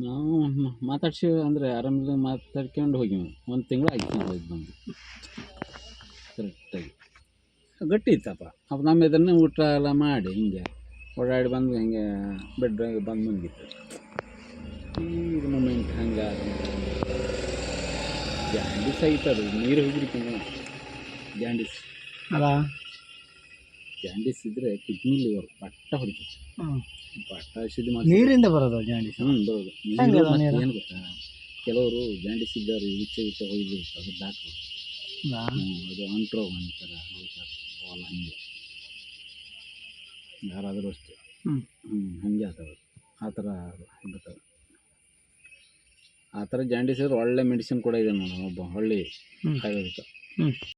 ನಾವು ಮಾತಾಡ್ಸಿ ಅಂದರೆ ಆರಾಮಿಲ್ಲ ಮಾತಾಡ್ಕೊಂಡು ಹೋಗಿವಿ. ಒಂದು ತಿಂಗಳು ಆಯ್ತು ನಾವು ಹೋಗಿ ಬಂದು ಕರೆಕ್ಟಾಗಿ. ಗಟ್ಟಿ ಇತ್ತಪ್ಪ. ಅಪ್ಪ ನಮ್ಮ ಎದುರನ್ನೇ ಊಟ ಎಲ್ಲ ಮಾಡಿ ಹಿಂಗೆ ಓಡಾಡಿ ಬಂದು ಹಿಂಗೆ ಬೆಡ್ರಾಗ ಬಂದು ಮಲಗಿತ್ತು. ಈಗ ಮೂಮೆಂಟ್ ಹಂಗೆ ಜಾಂಡೀಸ್ ಆಯ್ತದು. ನೀರು ಹೋಗಿರ್ತೀನಿ ಜಾಂಡೀಸ್ ಅಲ್ಲ ಜಾಂಡೀಸ್ ಇದ್ದರೆ ಕಿಡ್ನಿ ಲಿವರ್ ಪಟ್ಟ ಹೊಡಿತೈತೆ. ಪಟ್ಟ ಹಸಿದು ನೀರಿಂದ ಬರೋದು ಜಾಂಡೀಸ್. ಬರೋದು ಏನು ಗೊತ್ತಾ, ಕೆಲವರು ಜಾಂಡೀಸ್ ಇದ್ದವರು ಈಚೆ ಹೋಗಿರ್ತಾರೆ. ಅದು ಡಾಕ್ಟ್ರು ಅದು ಅಂಟ್ರೋಗ ಅಂತಾರೆ. ಅವೆಲ್ಲ ಹಂಗೆ ಯಾರಾದರೂ ಅಷ್ಟೇ. ಹಾಗೆ ಆಗ್ತವೆ ಆ ಥರ ಬರ್ತವೆ. ಆ ಥರ ಜಾಂಡೀಸ್ ಇದ್ರೆ ಒಳ್ಳೆ ಮೆಡಿಸಿನ್ ಕೂಡ ಇದೆ ನಾನು ಒಬ್ಬ ಹಳ್ಳಿ ಆಯುರ್ವೇದಿಕ